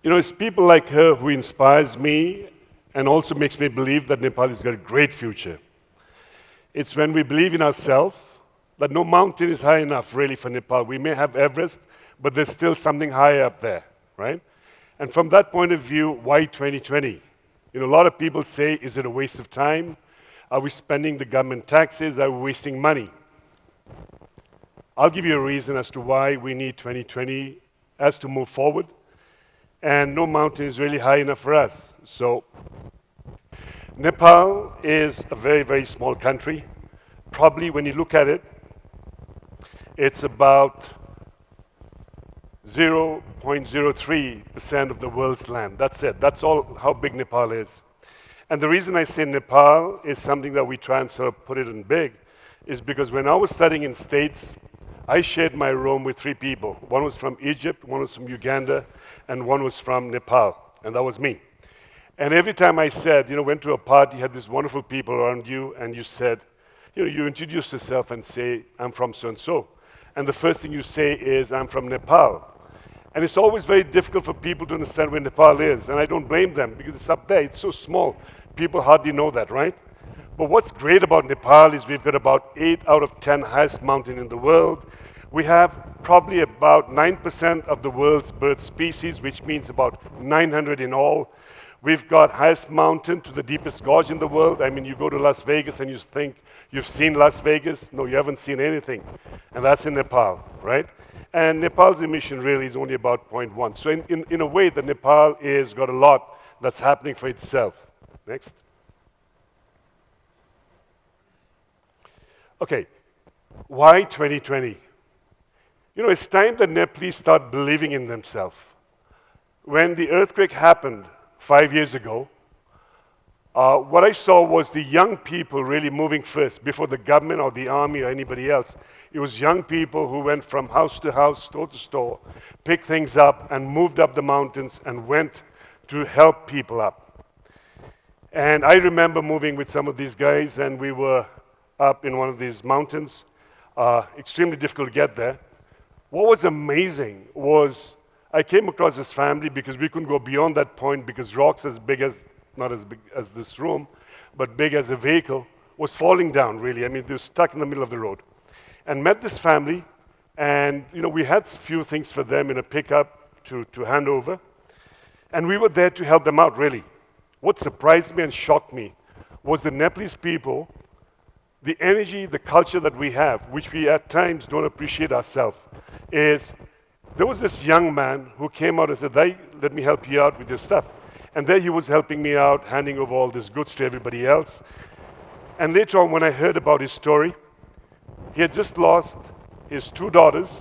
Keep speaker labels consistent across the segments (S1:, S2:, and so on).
S1: It's people like her who inspires me and also makes me believe that Nepal has got a great future. It's when we believe in ourselves that no mountain is high enough really for Nepal. We may have Everest, but there's still something high up there, right? And from that point of view, why 2020? A lot of people say, is it a waste of time? Are we spending the government taxes? Are we wasting money? I'll give you a reason as to why we need 2020 as to move forward. And no mountain is really high enough for us. So Nepal is a very, very small country. Probably when you look at it, it's about 0.03% of the world's land. That's it. That's all how big Nepal is. And the reason I say Nepal is something that we try and sort of put it in big is because when I was studying in States, I shared my room with 3 people. One was from Egypt, one was from Uganda, and one was from Nepal, and that was me. And every time I said, went to a party, you had these wonderful people around you, and you said, you introduce yourself and say, I'm from so-and-so. And the first thing you say is, I'm from Nepal. And it's always very difficult for people to understand where Nepal is, and I don't blame them, because it's up there, it's so small. People hardly know that, right? But what's great about Nepal is we've got about 8 out of 10 highest mountain in the world. We have probably about 9% of the world's bird species, which means about 900 in all. We've got highest mountain to the deepest gorge in the world. I mean, you go to Las Vegas and you think you've seen Las Vegas. No, you haven't seen anything. And that's in Nepal, right? And Nepal's emission really is only about 0.1. So in a way, the Nepal is got a lot that's happening for itself. Next. Okay, why 2020? It's time that Nepalese start believing in themselves. When the earthquake happened 5 years ago, what I saw was the young people really moving first before the government or the army or anybody else. It was young people who went from house to house, store to store, picked things up and moved up the mountains and went to help people up. And I remember moving with some of these guys, and we were up in one of these mountains, extremely difficult to get there. What was amazing was I came across this family because we couldn't go beyond that point because rocks as big as, not as big as this room, but big as a vehicle, was falling down really. I mean, they were stuck in the middle of the road. And met this family, and we had a few things for them in a pickup to hand over. And we were there to help them out really. What surprised me and shocked me was the Nepalese people, the energy, the culture that we have, which we at times don't appreciate ourselves, is there was this young man who came out and said, "Hey, let me help you out with your stuff." And there he was helping me out, handing over all this goods to everybody else. And later on, when I heard about his story, he had just lost his 2 daughters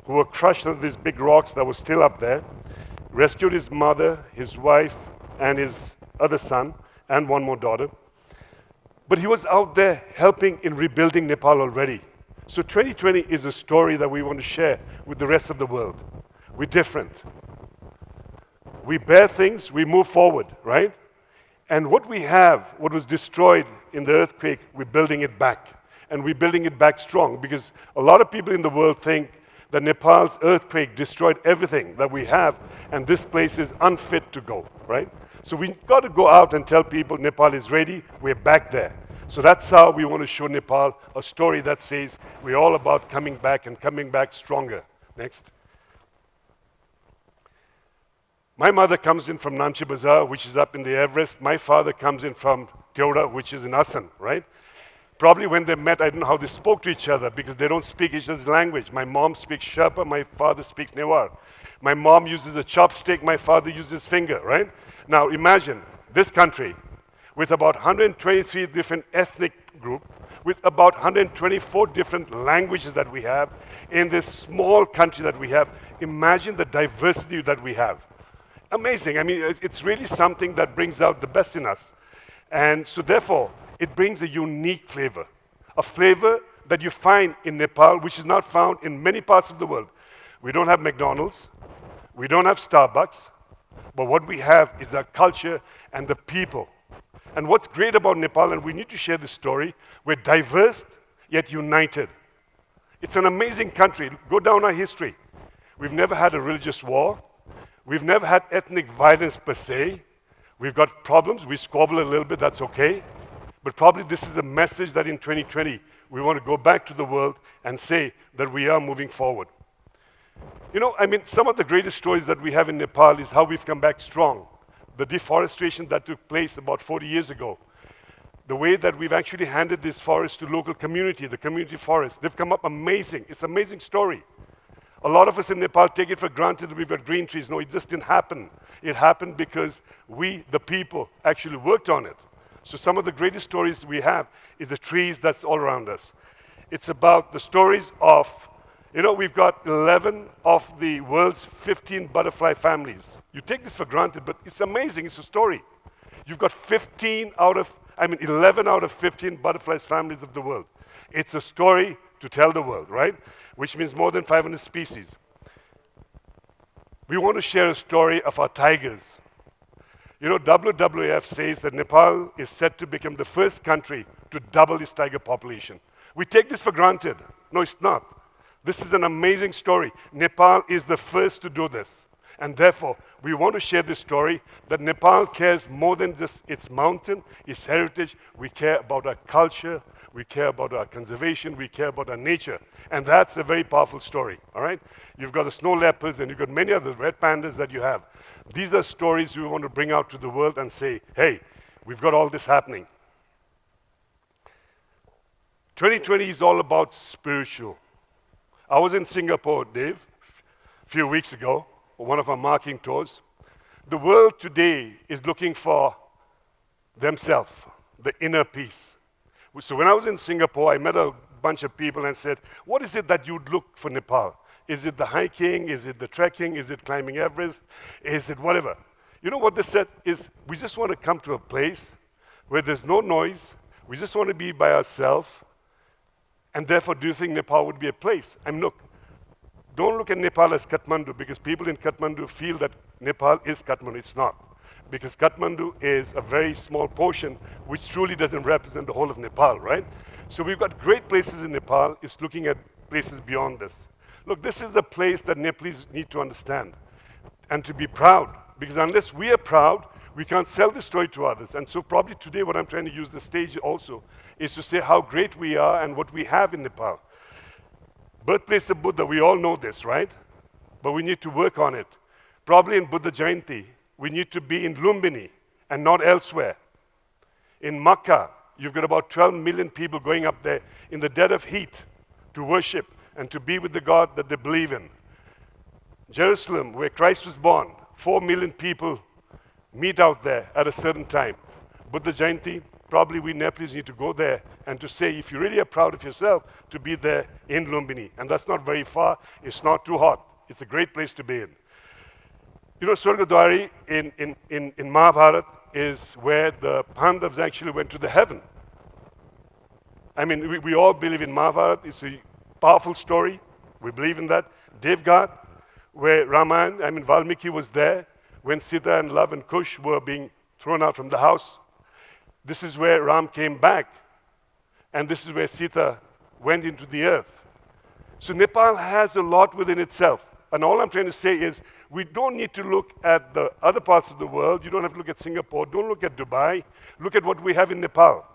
S1: who were crushed under these big rocks that were still up there, rescued his mother, his wife, and his other son, and 1 more daughter. But he was out there helping in rebuilding Nepal already. So 2020 is a story that we want to share with the rest of the world. We're different. We bear things, we move forward, right? And what we have, what was destroyed in the earthquake, we're building it back. And we're building it back strong because a lot of people in the world think that Nepal's earthquake destroyed everything that we have and this place is unfit to go, right? So we've got to go out and tell people Nepal is ready, we're back there. So that's how we want to show Nepal a story that says we're all about coming back and coming back stronger. Next. My mother comes in from Namche Bazaar, which is up in the Everest. My father comes in from Teoda, which is in Assam, right? Probably when they met, I don't know how they spoke to each other because they don't speak each other's language. My mom speaks Sherpa, my father speaks Newar. My mom uses a chopstick, my father uses finger, right? Now imagine this country with about 123 different ethnic groups, with about 124 different languages that we have in this small country that we have. Imagine the diversity that we have. Amazing. I mean, it's really something that brings out the best in us. And so therefore, it brings a unique flavor, a flavor that you find in Nepal, which is not found in many parts of the world. We don't have McDonald's, we don't have Starbucks, but what we have is our culture and the people. And what's great about Nepal, and we need to share this story, we're diverse yet united. It's an amazing country. Go down our history. We've never had a religious war. We've never had ethnic violence per se. We've got problems. We squabble a little bit. That's okay. But probably this is a message that in 2020, we want to go back to the world and say that we are moving forward. You know, I mean, some of the greatest stories that we have in Nepal is how we've come back strong. The deforestation that took place about 40 years ago. The way that we've actually handed this forest to local community, the community forest. They've come up amazing. It's an amazing story. A lot of us in Nepal take it for granted that we've got green trees. No, it just didn't happen. It happened because we, the people, actually worked on it. So some of the greatest stories we have is the trees that's all around us. It's about the stories of, you know, we've got 11 of the world's 15 butterfly families. You take this for granted, but it's amazing. It's a story. You've got 11 out of 15 butterflies families of the world. It's a story to tell the world, right? Which means more than 500 species. We want to share a story of our tigers. You know, WWF says that Nepal is set to become the first country to double its tiger population. We take this for granted. No, it's not. This is an amazing story. Nepal is the first to do this. And therefore, we want to share this story that Nepal cares more than just its mountain, its heritage. We care about our culture. We care about our conservation. We care about our nature. And that's a very powerful story, all right? You've got the snow leopards and you've got many other red pandas that you have. These are stories we want to bring out to the world and say, hey, we've got all this happening. 2020 is all about spiritual. I was in Singapore, Dave, a few weeks ago, on one of our marking tours. The world today is looking for themselves, the inner peace. So when I was in Singapore, I met a bunch of people and said, what is it that you'd look for Nepal? Is it the hiking? Is it the trekking? Is it climbing Everest? Is it whatever? You know what they said is, we just want to come to a place where there's no noise. We just want to be by ourselves. And therefore, do you think Nepal would be a place? I mean, look, don't look at Nepal as Kathmandu, because people in Kathmandu feel that Nepal is Kathmandu. It's not. Because Kathmandu is a very small portion which truly doesn't represent the whole of Nepal, right? So we've got great places in Nepal. It's looking at places beyond this. Look, this is the place that Nepalese need to understand and to be proud. Because unless we are proud, we can't sell this story to others. And so probably today what I'm trying to use the stage also is to say how great we are and what we have in Nepal. Birthplace of Buddha, we all know this, right? But we need to work on it. Probably in Buddha Jayanti, we need to be in Lumbini and not elsewhere. In Makkah, you've got about 12 million people going up there in the dead of heat to worship and to be with the God that they believe in. Jerusalem, where Christ was born, 4 million people meet out there at a certain time. Buddha Jayanti, probably we Nepalese need to go there and to say, if you really are proud of yourself, to be there in Lumbini. And that's not very far. It's not too hot. It's a great place to be in. You know, Swargadwari in Mahabharata is where the Pandavas actually went to the heaven. I mean, we all believe in Mahabharata. It's a powerful story. We believe in that. Devghat, where Valmiki was there when Sita and Love and Kush were being thrown out from the house. This is where Ram came back. And this is where Sita went into the earth. So Nepal has a lot within itself. And all I'm trying to say is, we don't need to look at the other parts of the world. You don't have to look at Singapore. Don't look at Dubai. Look at what we have in Nepal.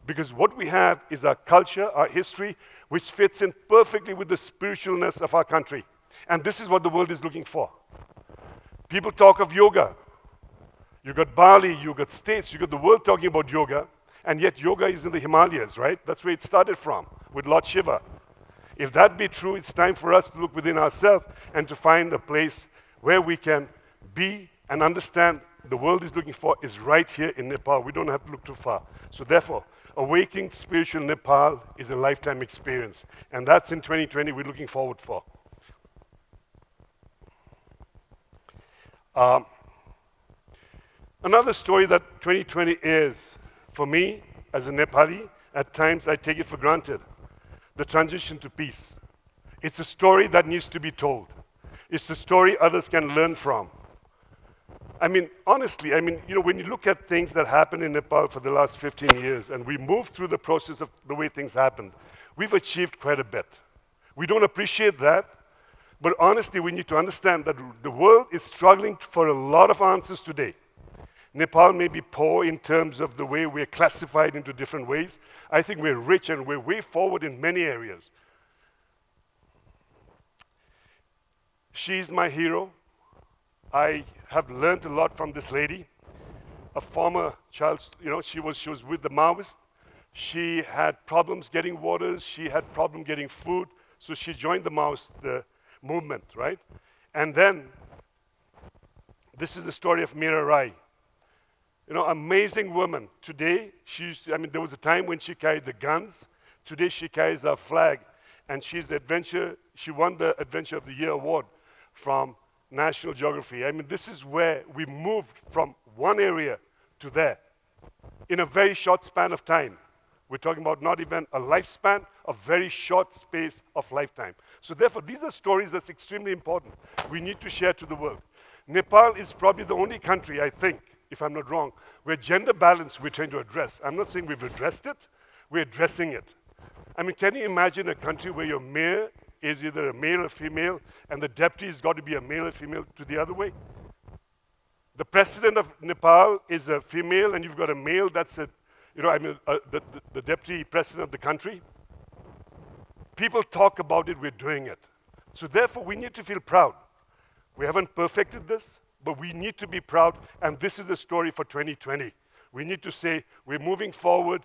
S1: Because what we have is our culture, our history, which fits in perfectly with the spiritualness of our country. And this is what the world is looking for. People talk of yoga. You got Bali, you got states, you got the world talking about yoga, and yet yoga is in the Himalayas, right? That's where it started from, with Lord Shiva. If that be true, it's time for us to look within ourselves and to find a place where we can be and understand the world is looking for is right here in Nepal. We don't have to look too far. So therefore, awakening spiritual Nepal is a lifetime experience. And that's in 2020 we're looking forward for. Another story that 2020 is, for me, as a Nepali, at times I take it for granted. The transition to peace. It's a story that needs to be told. It's a story others can learn from. I mean, honestly, you know, when you look at things that happened in Nepal for the last 15 years, and we move through the process of the way things happened, we've achieved quite a bit. We don't appreciate that. But honestly, we need to understand that the world is struggling for a lot of answers today. Nepal may be poor in terms of the way we're classified into different ways. I think we're rich and we're way forward in many areas. She's my hero. I have learned a lot from this lady, a former child, she was with the Maoists. She had problems getting water, she had problem getting food, so she joined the Maoist movement, right? And then, this is the story of Meera Rai. Amazing woman. Today, there was a time when she carried the guns. Today, she carries our flag, and she won the Adventure of the Year award from National Geography. This is where we moved from one area to there in a very short span of time. We're talking about not even a lifespan, a very short space of lifetime. So therefore, these are stories that's extremely important. We need to share to the world. Nepal is probably the only country, I think, if I'm not wrong, where gender balance we're trying to address. I'm not saying we've addressed it, we're addressing it. Can you imagine a country where your mayor is either a male or female, and the deputy has got to be a male or female to the other way? The president of Nepal is a female, and you've got a male that's the deputy president of the country. People talk about it, we're doing it. So therefore, we need to feel proud. We haven't perfected this, but we need to be proud, and this is the story for 2020. We need to say, we're moving forward.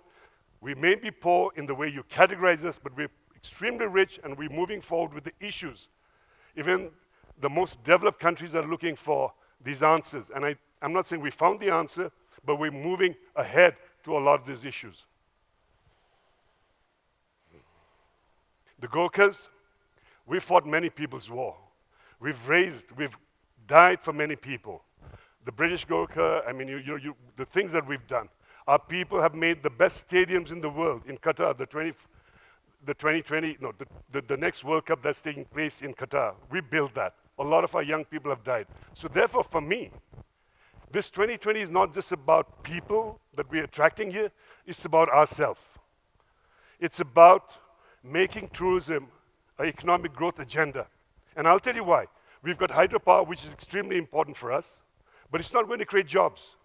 S1: We may be poor in the way you categorize us, but we're extremely rich, and we're moving forward with the issues. Even the most developed countries are looking for these answers. And I'm not saying we found the answer, but we're moving ahead to a lot of these issues. The Gurkhas, we fought many people's war. We've died for many people. The British Gurkha, the things that we've done. Our people have made the best stadiums in the world in Qatar, the next World Cup that's taking place in Qatar. We built that. A lot of our young people have died. So therefore, for me, this 2020 is not just about people that we're attracting here, it's about ourselves. It's about making tourism an economic growth agenda. And I'll tell you why. We've got hydropower, which is extremely important for us, but it's not going to create jobs.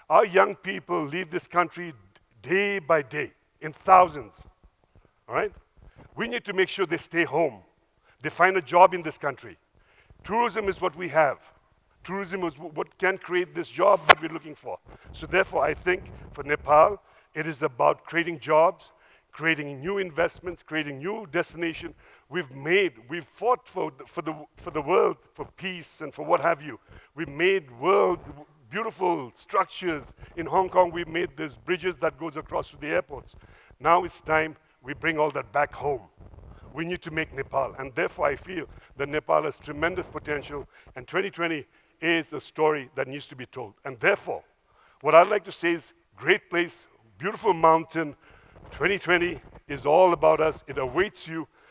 S1: Our young people leave this country day by day, in thousands, all right? We need to make sure they stay home. They find a job in this country. Tourism is what we have. Tourism is what can create this job that we're looking for. So therefore, I think for Nepal, it is about creating jobs, creating new investments, creating new destination. We've fought for the world, for peace and for what have you. We've made beautiful structures. In Hong Kong, we've made these bridges that goes across to the airports. Now it's time we bring all that back home. We need to make Nepal, and therefore I feel that Nepal has tremendous potential, and 2020 is a story that needs to be told. And therefore, what I'd like to say is, great place, beautiful mountain, 2020 is all about us. It awaits you.